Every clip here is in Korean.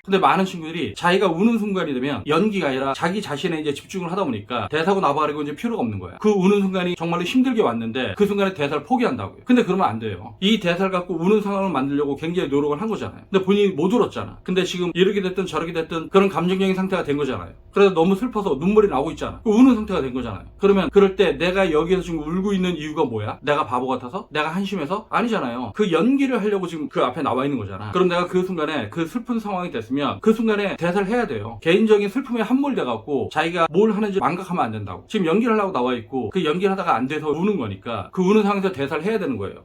근데 많은 친구들이 자기가 우는 순간이 되면 연기가 아니라 자기 자신에 이제 집중을 하다 보니까 대사고 나발이고 이제 필요가 없는 거야. 그 우는 순간이 정말로 힘들게 왔는데 그 순간에 대사를 포기한다고요. 근데 그러면 안 돼요. 이 대사를 갖고 우는 상황을 만들려고 굉장히 노력을 한 거잖아요. 근데 본인이 못 울었잖아. 근데 지금 이렇게 됐든 저렇게 됐든 그런 감정적인 상태가 된 거잖아요. 그래서 너무 슬퍼서 눈물이 나오고 있잖아. 우는 상태가 된 거잖아요. 그러면 그럴 때 내가 여기에서 지금 울고 있는 이유가 뭐야? 내가 바보 같아서? 내가 한심해서? 아니잖아요. 그 연기를 하려고 지금 그 앞에 나와 있는 거잖아. 그럼 내가 그 순간에 그 슬픈 상황이 됐으면 그 순간에 대사를 해야 돼요. 개인적인 슬픔에 함몰돼갖고 자기가 뭘 하는지 망각하면 안 된다고. 지금 연기를 하려고 나와 있고 그 연기를 하다가 안 돼서 우는 거니까 그 우는 상황에서 대사를 해야 되는 거예요.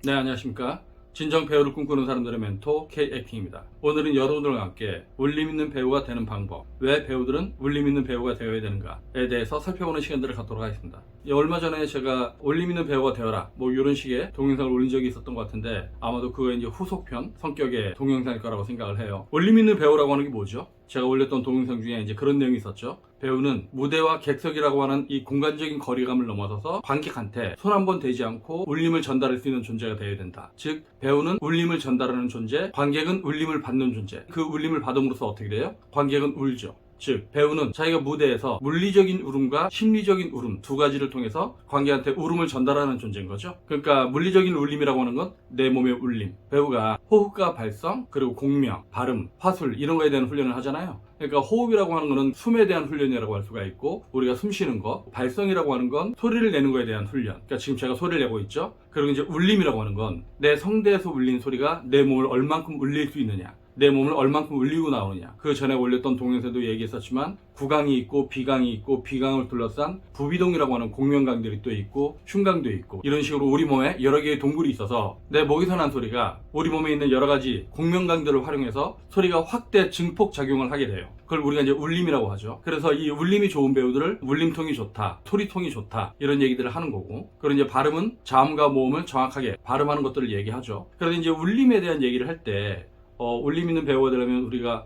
네, 안녕하십니까. 진정 배우를 꿈꾸는 사람들의 멘토 K액팅입니다. 오늘은 여러분들과 함께 울림 있는 배우가 되는 방법, 왜 배우들은 울림 있는 배우가 되어야 되는가에 대해서 살펴보는 시간들을 갖도록 하겠습니다. 얼마 전에 제가 울림 있는 배우가 되어라 뭐 이런 식의 동영상을 올린 적이 있었던 것 같은데 아마도 그거 이제 후속편 성격의 동영상일 거라고 생각을 해요. 울림 있는 배우라고 하는 게 뭐죠? 제가 올렸던 동영상 중에 이제 그런 내용이 있었죠. 배우는 무대와 객석이라고 하는 이 공간적인 거리감을 넘어서서 관객한테 손 한 번 대지 않고 울림을 전달할 수 있는 존재가 되어야 된다. 즉 배우는 울림을 전달하는 존재, 관객은 울림을 받는 존재. 그 울림을 받음으로써 어떻게 돼요? 관객은 울죠. 즉 배우는 자기가 무대에서 물리적인 울음과 심리적인 울음 두 가지를 통해서 관객한테 울음을 전달하는 존재인 거죠. 그러니까 물리적인 울림이라고 하는 건 내 몸의 울림. 배우가 호흡과 발성, 그리고 공명, 발음, 화술 이런 거에 대한 훈련을 하잖아요. 그러니까 호흡이라고 하는 거는 숨에 대한 훈련이라고 할 수가 있고, 우리가 숨 쉬는 거, 발성이라고 하는 건 소리를 내는 거에 대한 훈련. 그러니까 지금 제가 소리를 내고 있죠. 그리고 이제 울림이라고 하는 건 내 성대에서 울린 소리가 내 몸을 얼만큼 울릴 수 있느냐, 내 몸을 얼만큼 울리고 나오느냐. 그 전에 올렸던 동영상도 얘기했었지만 구강이 있고 비강이 있고, 비강을 둘러싼 부비동이라고 하는 공명강들이 또 있고 흉강도 있고, 이런 식으로 우리 몸에 여러 개의 동굴이 있어서 내 목에서 난 소리가 우리 몸에 있는 여러 가지 공명강들을 활용해서 소리가 확대 증폭 작용을 하게 돼요. 그걸 우리가 이제 울림이라고 하죠. 그래서 이 울림이 좋은 배우들을 울림통이 좋다, 소리통이 좋다 이런 얘기들을 하는 거고, 그리고 이제 발음은 자음과 모음을 정확하게 발음하는 것들을 얘기하죠. 그래서 이제 울림에 대한 얘기를 할 때 울림 있는 배우가 되려면 우리가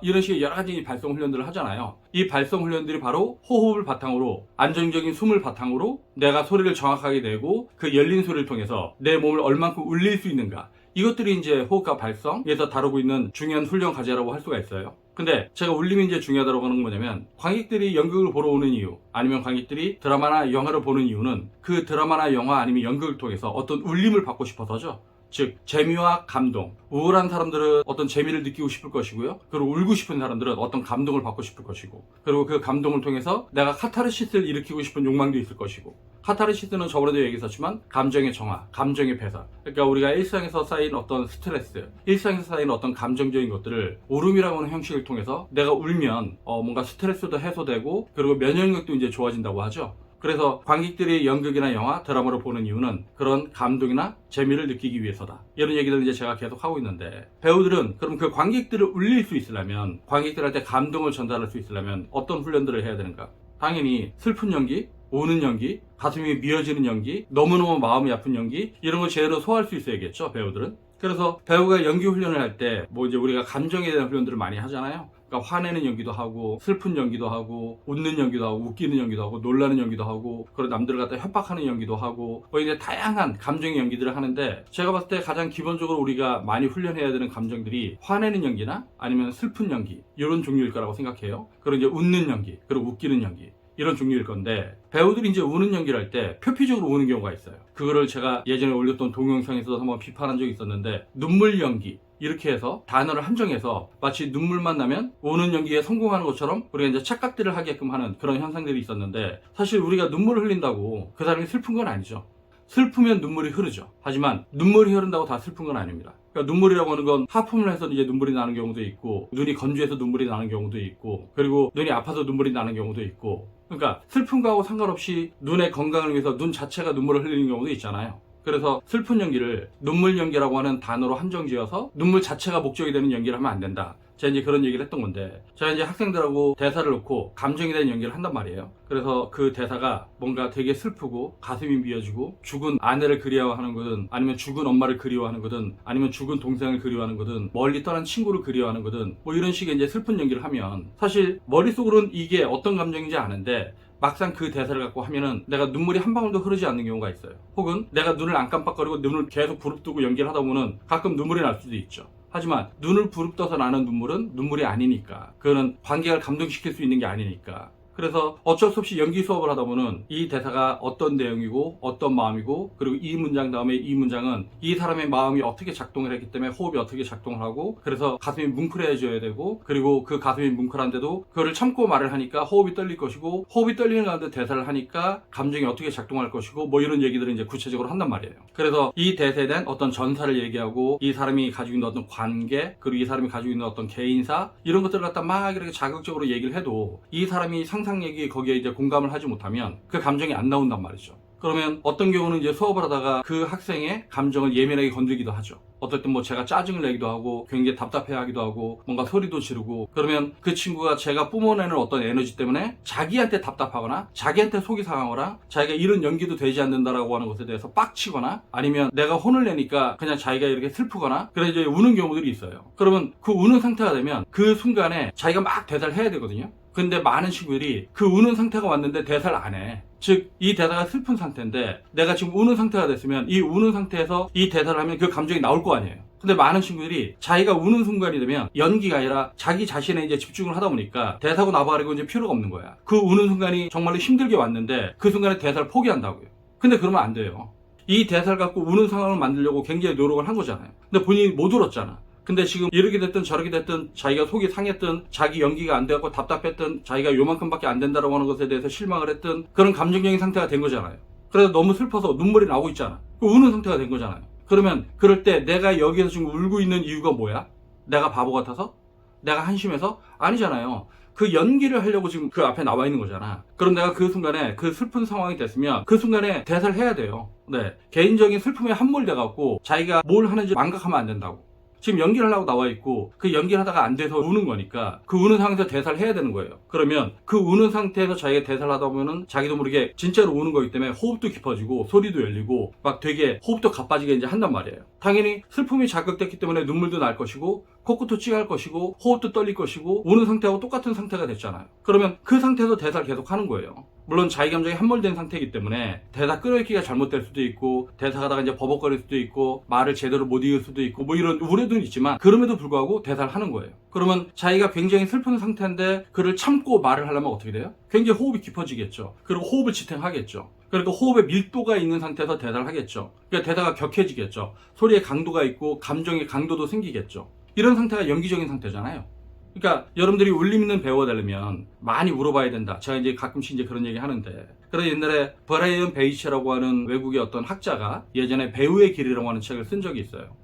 이런 식의 여러 가지 발성 훈련들을 하잖아요. 이 발성 훈련들이 바로 호흡을 바탕으로, 안정적인 숨을 바탕으로 내가 소리를 정확하게 내고 그 열린 소리를 통해서 내 몸을 얼만큼 울릴 수 있는가, 이것들이 이제 호흡과 발성에서 다루고 있는 중요한 훈련 과제라고 할 수가 있어요. 근데 제가 울림이 이제 중요하다고 하는 건 뭐냐면, 관객들이 연극을 보러 오는 이유, 아니면 관객들이 드라마나 영화를 보는 이유는 그 드라마나 영화 아니면 연극을 통해서 어떤 울림을 받고 싶어서죠. 즉 재미와 감동. 우울한 사람들은 어떤 재미를 느끼고 싶을 것이고요. 그리고 울고 싶은 사람들은 어떤 감동을 받고 싶을 것이고, 그리고 그 감동을 통해서 내가 카타르시스를 일으키고 싶은 욕망도 있을 것이고, 카타르시스는 저번에도 얘기했었지만 감정의 정화, 감정의 배설. 그러니까 우리가 일상에서 쌓인 어떤 스트레스, 일상에서 쌓인 어떤 감정적인 것들을 울음이라고 하는 형식을 통해서 내가 울면 뭔가 스트레스도 해소되고, 그리고 면역력도 이제 좋아진다고 하죠. 그래서 관객들이 연극이나 영화, 드라마를 보는 이유는 그런 감동이나 재미를 느끼기 위해서다. 이런 얘기들을 이제 제가 계속 하고 있는데, 배우들은 그럼 그 관객들을 울릴 수 있으려면, 관객들한테 감동을 전달할 수 있으려면 어떤 훈련들을 해야 되는가? 당연히 슬픈 연기, 우는 연기, 가슴이 미어지는 연기, 너무너무 마음이 아픈 연기, 이런 걸 제대로 소화할 수 있어야겠죠, 배우들은. 그래서 배우가 연기 훈련을 할 때 뭐 이제 우리가 감정에 대한 훈련들을 많이 하잖아요. 그러니까 화내는 연기도 하고, 슬픈 연기도 하고, 웃는 연기도 하고, 웃기는 연기도 하고, 놀라는 연기도 하고, 그리고 남들을 갖다 협박하는 연기도 하고, 뭐 이제 다양한 감정의 연기들을 하는데, 제가 봤을 때 가장 기본적으로 우리가 많이 훈련해야 되는 감정들이 화내는 연기나 아니면 슬픈 연기, 이런 종류일 거라고 생각해요. 그리고 이제 웃는 연기, 그리고 웃기는 연기, 이런 종류일 건데, 배우들이 이제 우는 연기를 할 때 표피적으로 우는 경우가 있어요. 그거를 제가 예전에 올렸던 동영상에서도 한번 비판한 적이 있었는데, 눈물 연기, 이렇게 해서 단어를 한정해서 마치 눈물만 나면 우는 연기에 성공하는 것처럼 우리가 이제 착각들을 하게끔 하는 그런 현상들이 있었는데, 사실 우리가 눈물을 흘린다고 그 사람이 슬픈 건 아니죠. 슬프면 눈물이 흐르죠. 하지만 눈물이 흐른다고 다 슬픈 건 아닙니다. 그러니까 눈물이라고 하는 건 하품을 해서 이제 눈물이 나는 경우도 있고, 눈이 건조해서 눈물이 나는 경우도 있고, 그리고 눈이 아파서 눈물이 나는 경우도 있고, 그러니까 슬픈 거하고 상관없이 눈의 건강을 위해서 눈 자체가 눈물을 흘리는 경우도 있잖아요. 그래서 슬픈 연기를 눈물 연기라고 하는 단어로 한정 지어서 눈물 자체가 목적이 되는 연기를 하면 안 된다. 제가 이제 그런 얘기를 했던 건데, 제가 이제 학생들하고 대사를 놓고 감정에 대한 연기를 한단 말이에요. 그래서 그 대사가 뭔가 되게 슬프고 가슴이 미어지고, 죽은 아내를 그리워하는 거든, 아니면 죽은 엄마를 그리워하는 거든, 아니면 죽은 동생을 그리워하는 거든, 멀리 떠난 친구를 그리워하는 거든, 뭐 이런 식의 이제 슬픈 연기를 하면 사실 머릿속으로는 이게 어떤 감정인지 아는데 막상 그 대사를 갖고 하면은 내가 눈물이 한 방울도 흐르지 않는 경우가 있어요. 혹은 내가 눈을 안 깜빡거리고 눈을 계속 부릅뜨고 연기를 하다 보면 가끔 눈물이 날 수도 있죠. 하지만 눈을 부릅떠서 나는 눈물은 눈물이 아니니까. 그거는 관객을 감동시킬 수 있는 게 아니니까. 그래서 어쩔 수 없이 연기 수업을 하다 보면 이 대사가 어떤 내용이고 어떤 마음이고, 그리고 이 문장 다음에 이 문장은 이 사람의 마음이 어떻게 작동을 했기 때문에 호흡이 어떻게 작동을 하고, 그래서 가슴이 뭉클해져야 되고, 그리고 그 가슴이 뭉클한데도 그거를 참고 말을 하니까 호흡이 떨릴 것이고, 호흡이 떨리는 가운데 대사를 하니까 감정이 어떻게 작동할 것이고, 뭐 이런 얘기들을 이제 구체적으로 한단 말이에요. 그래서 이 대사에 대한 어떤 전사를 얘기하고, 이 사람이 가지고 있는 어떤 관계, 그리고 이 사람이 가지고 있는 어떤 개인사, 이런 것들을 갖다 막 이렇게 자극적으로 얘기를 해도 이 사람이 상상 얘기 거기에 이제 공감을 하지 못하면 그 감정이 안 나온단 말이죠. 그러면 어떤 경우는 이제 수업을 하다가 그 학생의 감정을 예민하게 건들기도 하죠. 어떨 땐 뭐 제가 짜증을 내기도 하고 굉장히 답답해하기도 하고 뭔가 소리도 지르고, 그러면 그 친구가 제가 뿜어내는 어떤 에너지 때문에 자기한테 답답하거나 자기한테 속이 상하거나 자기가 이런 연기도 되지 않는다라고 하는 것에 대해서 빡치거나, 아니면 내가 혼을 내니까 그냥 자기가 이렇게 슬프거나 그래서 이제 우는 경우들이 있어요. 그러면 그 우는 상태가 되면 그 순간에 자기가 막 대사를 해야 되거든요. 근데 많은 친구들이 그 우는 상태가 왔는데 대사를 안 해. 즉, 이 대사가 슬픈 상태인데 내가 지금 우는 상태가 됐으면 이 우는 상태에서 이 대사를 하면 그 감정이 나올 거 아니에요. 근데 많은 친구들이 자기가 우는 순간이 되면 연기가 아니라 자기 자신에 이제 집중을 하다 보니까 대사고 나발이고 이제 필요가 없는 거야. 그 우는 순간이 정말로 힘들게 왔는데 그 순간에 대사를 포기한다고요. 근데 그러면 안 돼요. 이 대사를 갖고 우는 상황을 만들려고 굉장히 노력을 한 거잖아요. 근데 본인이 못 울었잖아. 근데 지금 이렇게 됐든 저렇게 됐든 자기가 속이 상했든 자기 연기가 안 되고 답답했든 자기가 요만큼밖에 안 된다라고 하는 것에 대해서 실망을 했든 그런 감정적인 상태가 된 거잖아요. 그래서 너무 슬퍼서 눈물이 나오고 있잖아. 우는 상태가 된 거잖아요. 그러면 그럴 때 내가 여기에서 지금 울고 있는 이유가 뭐야? 내가 바보 같아서? 내가 한심해서? 아니잖아요. 그 연기를 하려고 지금 그 앞에 나와 있는 거잖아. 그럼 내가 그 순간에 그 슬픈 상황이 됐으면 그 순간에 대사를 해야 돼요. 네, 개인적인 슬픔에 함몰돼갖고 자기가 뭘 하는지 망각하면 안 된다고. 지금 연기를 하려고 나와 있고 그 연기를 하다가 안 돼서 우는 거니까 그 우는 상태에서 대사를 해야 되는 거예요. 그러면 그 우는 상태에서 자기가 대사를 하다 보면은 자기도 모르게 진짜로 우는 거기 때문에 호흡도 깊어지고 소리도 열리고 막 되게 호흡도 가빠지게 이제 한단 말이에요. 당연히 슬픔이 자극됐기 때문에 눈물도 날 것이고 코끝도 찌할 것이고 호흡도 떨릴 것이고 우는 상태하고 똑같은 상태가 됐잖아요. 그러면 그 상태에서 대사를 계속 하는 거예요. 물론 자기 감정이 함몰된 상태이기 때문에 대사 끌어읽기가 잘못될 수도 있고 대사 하다가 이제 버벅거릴 수도 있고 말을 제대로 못 이을 수도 있고 뭐 이런 우려도 있지만 그럼에도 불구하고 대사를 하는 거예요. 그러면 자기가 굉장히 슬픈 상태인데 그를 참고 말을 하려면 어떻게 돼요? 굉장히 호흡이 깊어지겠죠. 그리고 호흡을 지탱하겠죠. 그러니까 호흡의 밀도가 있는 상태에서 대사를 하겠죠. 그러니까 대사가 격해지겠죠. 소리의 강도가 있고 감정의 강도도 생기겠죠. 이런 상태가 연기적인 상태잖아요. 그러니까 여러분들이 울림 있는 배우가 되려면 많이 울어봐야 된다. 제가 이제 가끔씩 이제 그런 얘기 하는데, 그래서 옛날에 브라이언 베이치라고 하는 외국의 어떤 학자가 예전에 배우의 길이라고 하는 책을 쓴 적이 있어요.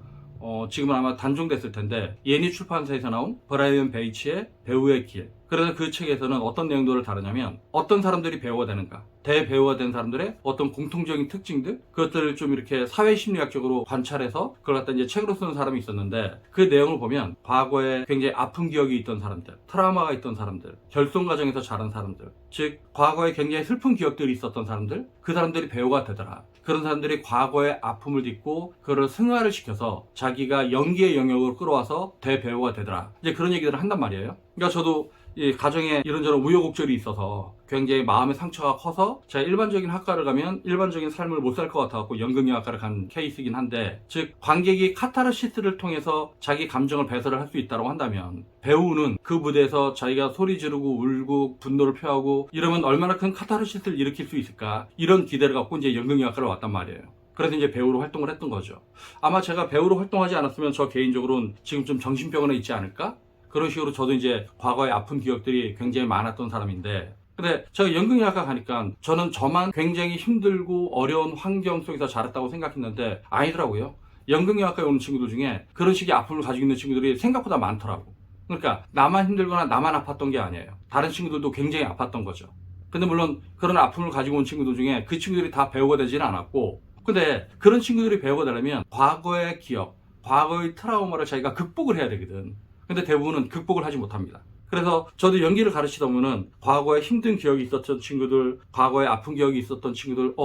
지금은 아마 단종됐을 텐데 예니 출판사에서 나온 브라이언 베이치의 배우의 길. 그래서 그 책에서는 어떤 내용들을 다루냐면 어떤 사람들이 배우가 되는가, 대배우가 된 사람들의 어떤 공통적인 특징들, 그것들을 좀 이렇게 사회심리학적으로 관찰해서 그걸 갖다 이제 책으로 쓰는 사람이 있었는데, 그 내용을 보면 과거에 굉장히 아픈 기억이 있던 사람들, 트라우마가 있던 사람들, 결손 과정에서 자란 사람들, 즉 과거에 굉장히 슬픈 기억들이 있었던 사람들, 그 사람들이 배우가 되더라. 그런 사람들이 과거의 아픔을 딛고 그걸 승화를 시켜서 자기가 연기의 영역으로 끌어와서 대배우가 되더라. 이제 그런 얘기들을 한단 말이에요. 그러니까 저도 이 가정에 이런저런 우여곡절이 있어서 굉장히 마음의 상처가 커서 제가 일반적인 학과를 가면 일반적인 삶을 못 살 것 같아갖고 연극영화과를 간 케이스이긴 한데, 즉 관객이 카타르시스를 통해서 자기 감정을 배설을 할 수 있다고 한다면 배우는 그 무대에서 자기가 소리 지르고 울고 분노를 표하고 이러면 얼마나 큰 카타르시스를 일으킬 수 있을까, 이런 기대를 갖고 이제 연극영화과를 왔단 말이에요. 그래서 이제 배우로 활동을 했던 거죠. 아마 제가 배우로 활동하지 않았으면 저 개인적으로는 지금 좀 정신병원에 있지 않을까? 그런 식으로 저도 이제 과거의 아픈 기억들이 굉장히 많았던 사람인데, 근데 제가 연극영화과 가니까 저는 저만 굉장히 힘들고 어려운 환경 속에서 자랐다고 생각했는데 아니더라고요. 연극영화과에 오는 친구들 중에 그런 식의 아픔을 가지고 있는 친구들이 생각보다 많더라고. 그러니까 나만 힘들거나 나만 아팠던 게 아니에요. 다른 친구들도 굉장히 아팠던 거죠. 근데 물론 그런 아픔을 가지고 온 친구들 중에 그 친구들이 다 배우가 되지는 않았고, 근데 그런 친구들이 배우가 되려면 과거의 기억, 과거의 트라우마를 자기가 극복을 해야 되거든. 근데 대부분은 극복을 하지 못합니다. 그래서 저도 연기를 가르치다 보면은 과거에 힘든 기억이 있었던 친구들, 과거에 아픈 기억이 있었던 친구들,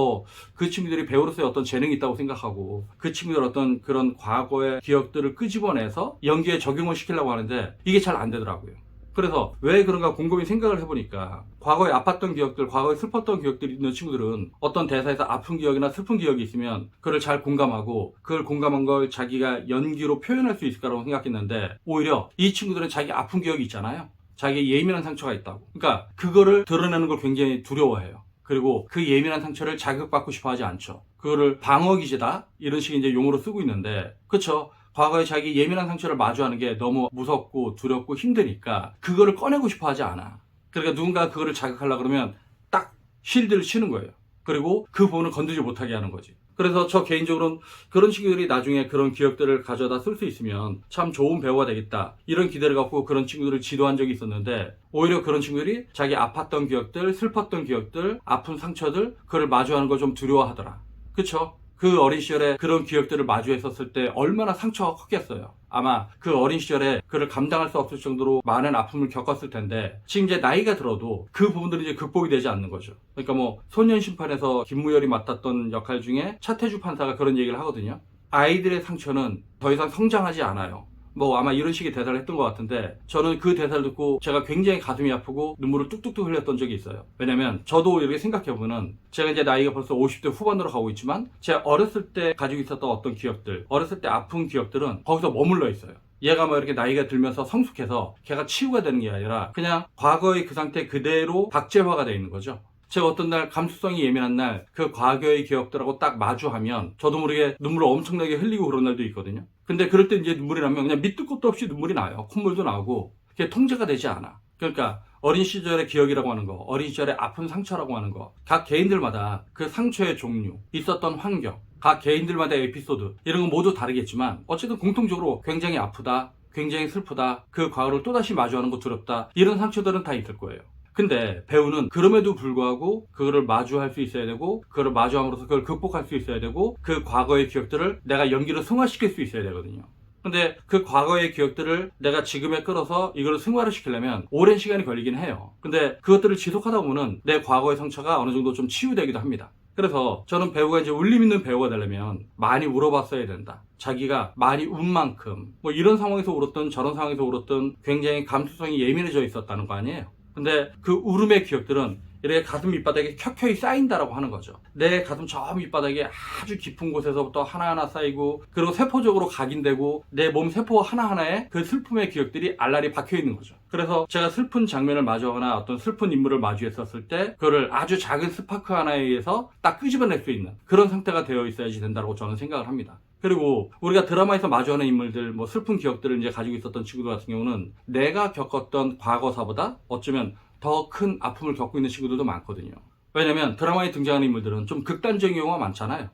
그 친구들이 배우로서의 어떤 재능이 있다고 생각하고 그 친구들 어떤 그런 과거의 기억들을 끄집어내서 연기에 적용을 시키려고 하는데 이게 잘 안 되더라고요. 그래서 왜 그런가 곰곰이 생각을 해보니까 과거에 아팠던 기억들, 과거에 슬펐던 기억들이 있는 친구들은 어떤 대사에서 아픈 기억이나 슬픈 기억이 있으면 그걸 잘 공감하고 그걸 공감한 걸 자기가 연기로 표현할 수 있을까라고 생각했는데 오히려 이 친구들은 자기 아픈 기억이 있잖아요. 자기 예민한 상처가 있다고. 그러니까 그거를 드러내는 걸 굉장히 두려워해요. 그리고 그 예민한 상처를 자극받고 싶어 하지 않죠. 그거를 방어기제다? 이런 식의 이제 용어로 쓰고 있는데, 그쵸? 과거에 자기 예민한 상처를 마주하는 게 너무 무섭고 두렵고 힘드니까 그거를 꺼내고 싶어 하지 않아. 그러니까 누군가 그거를 자극하려고 그러면 딱 실드를 치는 거예요. 그리고 그 부분을 건드리지 못하게 하는 거지. 그래서 저 개인적으로는 그런 친구들이 나중에 그런 기억들을 가져다 쓸 수 있으면 참 좋은 배우가 되겠다, 이런 기대를 갖고 그런 친구들을 지도한 적이 있었는데, 오히려 그런 친구들이 자기 아팠던 기억들, 슬펐던 기억들, 아픈 상처들, 그걸 마주하는 걸 좀 두려워하더라. 그쵸? 그 어린 시절에 그런 기억들을 마주했었을 때 얼마나 상처가 컸겠어요. 아마 그 어린 시절에 그를 감당할 수 없을 정도로 많은 아픔을 겪었을 텐데, 지금 이제 나이가 들어도 그 부분들이 이제 극복이 되지 않는 거죠. 그러니까 뭐 소년심판에서 김무열이 맡았던 역할 중에 차태주 판사가 그런 얘기를 하거든요. 아이들의 상처는 더 이상 성장하지 않아요. 뭐 아마 이런 식의 대사를 했던 것 같은데, 저는 그 대사를 듣고 제가 굉장히 가슴이 아프고 눈물을 뚝뚝뚝 흘렸던 적이 있어요. 왜냐면 저도 이렇게 생각해보면, 제가 이제 나이가 벌써 50대 후반으로 가고 있지만 제 어렸을 때 가지고 있었던 어떤 기억들, 어렸을 때 아픈 기억들은 거기서 머물러 있어요. 얘가 뭐 이렇게 나이가 들면서 성숙해서 걔가 치유가 되는 게 아니라 그냥 과거의 그 상태 그대로 박제화가 되어 있는 거죠. 제가 어떤 날 감수성이 예민한 날 그 과거의 기억들하고 딱 마주하면 저도 모르게 눈물을 엄청나게 흘리고 그런 날도 있거든요. 근데 그럴 때 이제 눈물이 나면 그냥 밑도 끝도 없이 눈물이 나요. 콧물도 나고. 그게 통제가 되지 않아. 그러니까 어린 시절의 기억이라고 하는 거, 어린 시절의 아픈 상처라고 하는 거, 각 개인들마다 그 상처의 종류, 있었던 환경, 각 개인들마다 에피소드, 이런 건 모두 다르겠지만 어쨌든 공통적으로 굉장히 아프다, 굉장히 슬프다, 그 과거를 또다시 마주하는 거 두렵다, 이런 상처들은 다 있을 거예요. 근데 배우는 그럼에도 불구하고 그거를 마주할 수 있어야 되고, 그거를 마주함으로써 그걸 극복할 수 있어야 되고, 그 과거의 기억들을 내가 연기로 승화시킬 수 있어야 되거든요. 근데 그 과거의 기억들을 내가 지금에 끌어서 이걸 승화를 시키려면 오랜 시간이 걸리긴 해요. 근데 그것들을 지속하다 보면은 내 과거의 상처가 어느 정도 좀 치유되기도 합니다. 그래서 저는 배우가 이제 울림 있는 배우가 되려면 많이 울어봤어야 된다. 자기가 많이 운 만큼, 뭐 이런 상황에서 울었던 저런 상황에서 울었던 굉장히 감수성이 예민해져 있었다는 거 아니에요. 근데 그 울음의 기억들은 이렇게 가슴 밑바닥에 켜켜이 쌓인다라고 하는 거죠. 내 가슴 저 밑바닥에 아주 깊은 곳에서부터 하나하나 쌓이고, 그리고 세포적으로 각인되고 내 몸 세포 하나하나에 그 슬픔의 기억들이 알알이 박혀 있는 거죠. 그래서 제가 슬픈 장면을 마주하거나 어떤 슬픈 인물을 마주했었을 때 그거를 아주 작은 스파크 하나에 의해서 딱 끄집어낼 수 있는 그런 상태가 되어 있어야지 된다고 저는 생각을 합니다. 그리고 우리가 드라마에서 마주하는 인물들, 뭐 슬픈 기억들을 이제 가지고 있었던 친구들 같은 경우는 내가 겪었던 과거사보다 어쩌면 더 큰 아픔을 겪고 있는 친구들도 많거든요. 왜냐면 드라마에 등장하는 인물들은 좀 극단적인 경우가 많잖아요.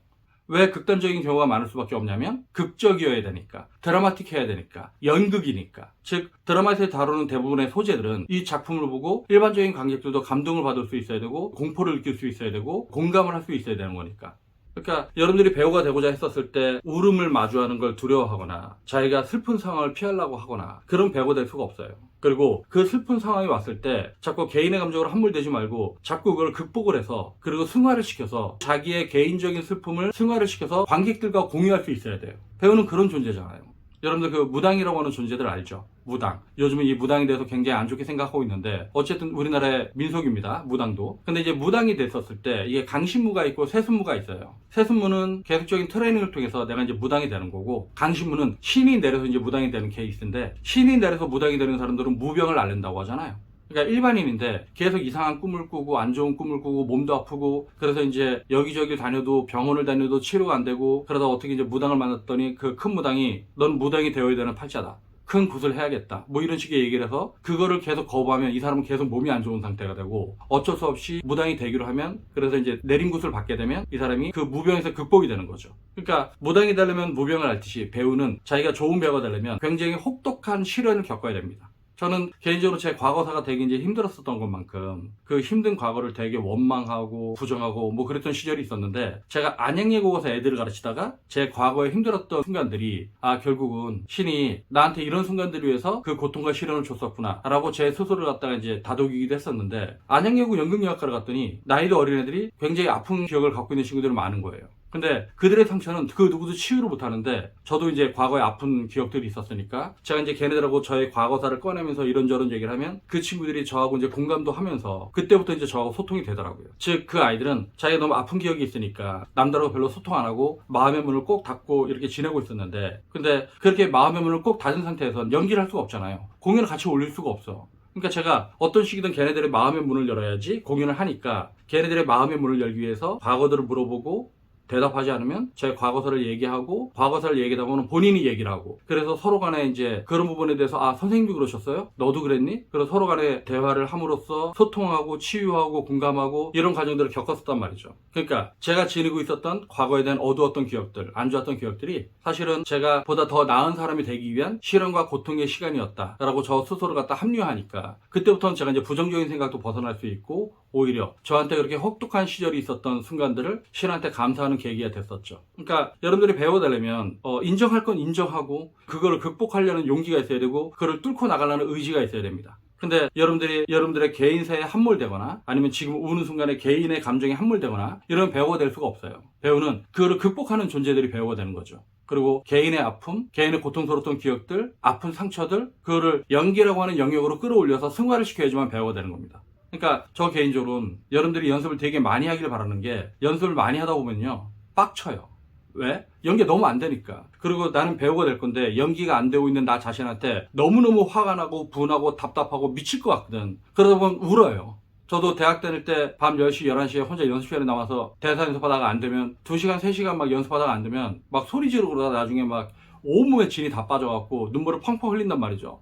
왜 극단적인 경우가 많을 수밖에 없냐면 극적이어야 되니까, 드라마틱해야 되니까, 연극이니까. 즉 드라마에서 다루는 대부분의 소재들은 이 작품을 보고 일반적인 관객들도 감동을 받을 수 있어야 되고, 공포를 느낄 수 있어야 되고, 공감을 할 수 있어야 되는 거니까. 그러니까 여러분들이 배우가 되고자 했었을 때 울음을 마주하는 걸 두려워하거나 자기가 슬픈 상황을 피하려고 하거나 그런 배우가 될 수가 없어요. 그리고 그 슬픈 상황이 왔을 때 자꾸 개인의 감정으로 함몰되지 말고 자꾸 그걸 극복을 해서, 그리고 승화를 시켜서 자기의 개인적인 슬픔을 승화를 시켜서 관객들과 공유할 수 있어야 돼요. 배우는 그런 존재잖아요. 여러분들 그 무당이라고 하는 존재들 알죠? 무당. 요즘은 이 무당에 대해서 굉장히 안 좋게 생각하고 있는데 어쨌든 우리나라의 민속입니다. 무당도. 근데 이제 무당이 됐었을 때 이게 강신무가 있고 세순무가 있어요. 세순무는 계속적인 트레이닝을 통해서 내가 이제 무당이 되는 거고, 강신무는 신이 내려서 이제 무당이 되는 케이스인데, 신이 내려서 무당이 되는 사람들은 무병을 앓는다고 하잖아요. 그러니까 일반인인데 계속 이상한 꿈을 꾸고 안 좋은 꿈을 꾸고 몸도 아프고, 그래서 이제 여기저기 다녀도 병원을 다녀도 치료가 안 되고, 그러다 어떻게 이제 무당을 만났더니 그 큰 무당이 넌 무당이 되어야 되는 팔자다, 큰 굿을 해야겠다, 뭐 이런 식의 얘기를 해서 그거를 계속 거부하면 이 사람은 계속 몸이 안 좋은 상태가 되고, 어쩔 수 없이 무당이 되기로 하면, 그래서 이제 내린 굿을 받게 되면 이 사람이 그 무병에서 극복이 되는 거죠. 그러니까 무당이 되려면 무병을 앓듯이 배우는 자기가 좋은 배우가 되려면 굉장히 혹독한 시련을 겪어야 됩니다. 저는 개인적으로 제 과거사가 되게 이제 힘들었었던 것만큼 그 힘든 과거를 되게 원망하고 부정하고 뭐 그랬던 시절이 있었는데, 제가 안양예고에서 애들을 가르치다가 제 과거에 힘들었던 순간들이, 아 결국은 신이 나한테 이런 순간들을 위해서 그 고통과 시련을 줬었구나 라고 제 스스로를 갖다가 이제 다독이기도 했었는데, 안양예고 연극영화과를 갔더니 나이도 어린 애들이 굉장히 아픈 기억을 갖고 있는 친구들이 많은 거예요. 근데 그들의 상처는 그 누구도 치유를 못하는데 저도 이제 과거에 아픈 기억들이 있었으니까 제가 이제 걔네들하고 저의 과거사를 꺼내면서 이런저런 얘기를 하면 그 친구들이 저하고 이제 공감도 하면서 그때부터 이제 저하고 소통이 되더라고요. 즉 그 아이들은 자기가 너무 아픈 기억이 있으니까 남들하고 별로 소통 안 하고 마음의 문을 꼭 닫고 이렇게 지내고 있었는데 근데 그렇게 마음의 문을 꼭 닫은 상태에서 연기를 할 수가 없잖아요. 공연을 같이 올릴 수가 없어. 그러니까 제가 어떤 식이든 걔네들의 마음의 문을 열어야지 공연을 하니까 걔네들의 마음의 문을 열기 위해서 과거들을 물어보고 대답하지 않으면 제 과거사를 얘기하고 과거사를 얘기하다 보면 본인이 얘기를 하고 그래서 서로 간에 이제 그런 부분에 대해서 아 선생님도 그러셨어요? 너도 그랬니? 그래서 서로 간에 대화를 함으로써 소통하고 치유하고 공감하고 이런 과정들을 겪었었단 말이죠. 그러니까 제가 지니고 있었던 과거에 대한 어두웠던 기억들 안 좋았던 기억들이 사실은 제가 보다 더 나은 사람이 되기 위한 시련과 고통의 시간이었다 라고 저 스스로 갖다 합리화하니까 그때부터는 제가 이제 부정적인 생각도 벗어날 수 있고 오히려 저한테 그렇게 혹독한 시절이 있었던 순간들을 신한테 감사하는 계기가 됐었죠. 그러니까 여러분들이 배워달라면 인정할 건 인정하고 그걸 극복하려는 용기가 있어야 되고 그걸 뚫고 나가려는 의지가 있어야 됩니다. 근데 여러분들의 개인사에 함몰되거나 아니면 지금 우는 순간에 개인의 감정에 함몰되거나 이런 배우가 될 수가 없어요. 배우는 그거를 극복하는 존재들이 배우가 되는 거죠. 그리고 개인의 아픔, 개인의 고통스러웠던 기억들, 아픈 상처들 그거를 연기라고 하는 영역으로 끌어올려서 승화를 시켜야지만 배우가 되는 겁니다. 그러니까 저 개인적으로는 여러분들이 연습을 되게 많이 하길 바라는 게 연습을 많이 하다 보면요 빡쳐요. 왜? 연기가 너무 안 되니까. 그리고 나는 배우가 될 건데 연기가 안 되고 있는 나 자신한테 너무너무 화가 나고 분하고 답답하고 미칠 것 같거든. 그러다 보면 울어요. 저도 대학 다닐 때 밤 10시, 11시에 혼자 연습실에 나와서 대사 연습하다가 안 되면 2시간, 3시간 막 연습하다가 안 되면 막 소리 지르고 그러다 나중에 막 온몸에 진이 다 빠져갖고 눈물을 펑펑 흘린단 말이죠.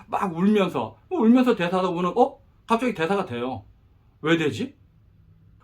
막 울면서 대사하다 보면 갑자기 대사가 돼요. 왜 되지?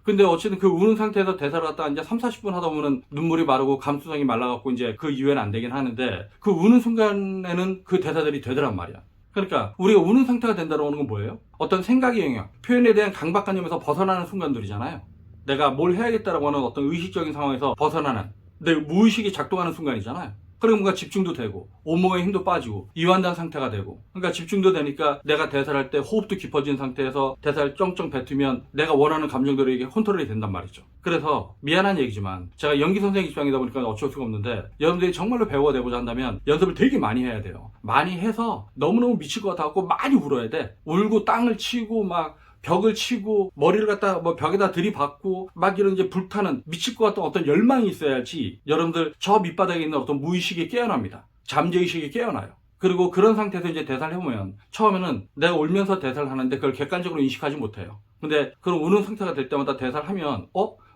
근데 어쨌든 그 우는 상태에서 대사를 갖다가 이제 3, 40분 하다 보면 눈물이 마르고 감수성이 말라갖고 이제 그 이후에는 안 되긴 하는데 그 우는 순간에는 그 대사들이 되더란 말이야. 그러니까 우리가 우는 상태가 된다고 하는 건 뭐예요? 어떤 생각의 영역, 표현에 대한 강박관념에서 벗어나는 순간들이잖아요. 내가 뭘 해야겠다라고 하는 어떤 의식적인 상황에서 벗어나는 내 무의식이 작동하는 순간이잖아요. 그리고 뭔가 집중도 되고 온몸에 힘도 빠지고 이완된 상태가 되고 그러니까 집중도 되니까 내가 대사를 할 때 호흡도 깊어진 상태에서 대사를 쩡쩡 뱉으면 내가 원하는 감정대로 이게 컨트롤이 된단 말이죠. 그래서 미안한 얘기지만 제가 연기 선생 입장이다 보니까 어쩔 수가 없는데 여러분들이 정말로 배우가 되고자 한다면 연습을 되게 많이 해야 돼요. 많이 해서 너무너무 미칠 것 같아갖고 많이 울어야 돼. 울고 땅을 치고 막 벽을 치고 머리를 갖다 뭐 벽에다 들이받고 막 이런 이제 불타는 미칠 것 같은 어떤 열망이 있어야지 여러분들 저 밑바닥에 있는 어떤 무의식이 깨어납니다. 잠재의식이 깨어나요. 그리고 그런 상태에서 이제 대사를 해보면 처음에는 내가 울면서 대사를 하는데 그걸 객관적으로 인식하지 못해요. 근데 그런 우는 상태가 될 때마다 대사를 하면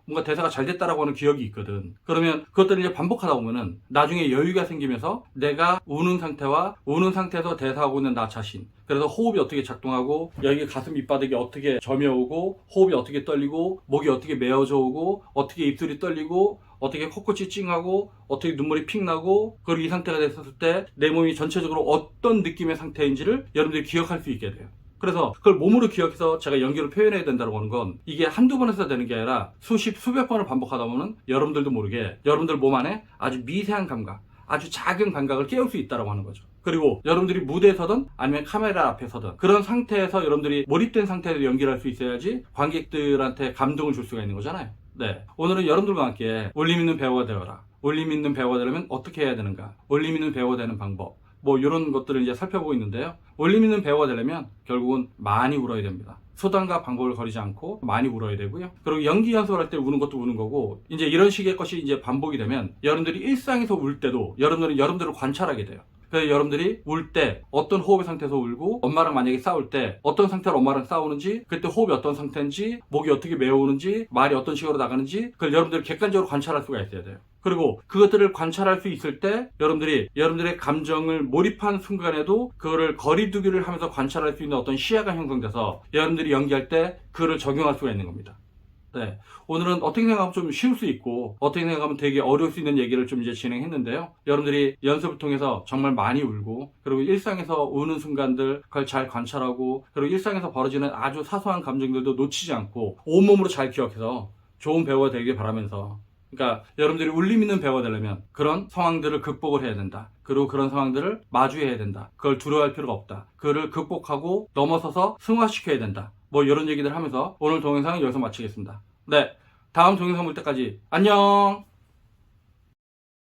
뭔가 대사가 잘 됐다라고 하는 기억이 있거든. 그러면 그것들을 이제 반복하다 보면은 나중에 여유가 생기면서 내가 우는 상태와 우는 상태에서 대사하고 있는 나 자신. 그래서 호흡이 어떻게 작동하고 여기 가슴 밑바닥이 어떻게 저며오고 호흡이 어떻게 떨리고 목이 어떻게 메어져 오고 어떻게 입술이 떨리고 어떻게 코끝이 찡하고 어떻게 눈물이 픽 나고 그리고 이 상태가 됐을 때 내 몸이 전체적으로 어떤 느낌의 상태인지를 여러분들이 기억할 수 있게 돼요. 그래서 그걸 몸으로 기억해서 제가 연기로 표현해야 된다고 하는 건 이게 한두 번에서 되는 게 아니라 수백 번을 반복하다 보면 여러분들도 모르게 여러분들 몸 안에 아주 미세한 감각, 아주 작은 감각을 깨울 수 있다고 하는 거죠. 그리고 여러분들이 무대에 서든 아니면 카메라 앞에 서든 그런 상태에서 여러분들이 몰입된 상태에서 연기를 할 수 있어야지 관객들한테 감동을 줄 수가 있는 거잖아요. 네, 오늘은 여러분들과 함께 울림 있는 배우가 되어라. 울림 있는 배우가 되려면 어떻게 해야 되는가? 울림 있는 배우가 되는 방법. 뭐 이런 것들을 이제 살펴보고 있는데요. 울림 있는 배우가 되려면 결국은 많이 울어야 됩니다. 수단과 방법을 거리지 않고 많이 울어야 되고요. 그리고 연기 연습을 할 때 우는 것도 우는 거고 이제 이런 식의 것이 이제 반복이 되면 여러분들이 일상에서 울 때도 여러분들은 여러분들을 관찰하게 돼요. 그래서 여러분들이 울 때 어떤 호흡의 상태에서 울고 엄마랑 만약에 싸울 때 어떤 상태로 엄마랑 싸우는지 그때 호흡이 어떤 상태인지 목이 어떻게 메어오는지 말이 어떤 식으로 나가는지 그걸 여러분들이 객관적으로 관찰할 수가 있어야 돼요. 그리고 그것들을 관찰할 수 있을 때 여러분들의 감정을 몰입한 순간에도 그거를 거리두기를 하면서 관찰할 수 있는 어떤 시야가 형성돼서 여러분들이 연기할 때 그거를 적용할 수가 있는 겁니다. 네, 오늘은 어떻게 생각하면 좀 쉬울 수 있고 어떻게 생각하면 되게 어려울 수 있는 얘기를 좀 이제 진행했는데요. 여러분들이 연습을 통해서 정말 많이 울고 그리고 일상에서 우는 순간들 그걸 잘 관찰하고 그리고 일상에서 벌어지는 아주 사소한 감정들도 놓치지 않고 온몸으로 잘 기억해서 좋은 배우가 되길 바라면서 그러니까 여러분들이 울림 있는 배우가 되려면 그런 상황들을 극복을 해야 된다. 그리고 그런 상황들을 마주해야 된다. 그걸 두려워할 필요가 없다. 그거를 극복하고 넘어서서 승화시켜야 된다. 뭐 이런 얘기들 하면서 오늘 동영상은 여기서 마치겠습니다. 네, 다음 동영상 볼 때까지 안녕.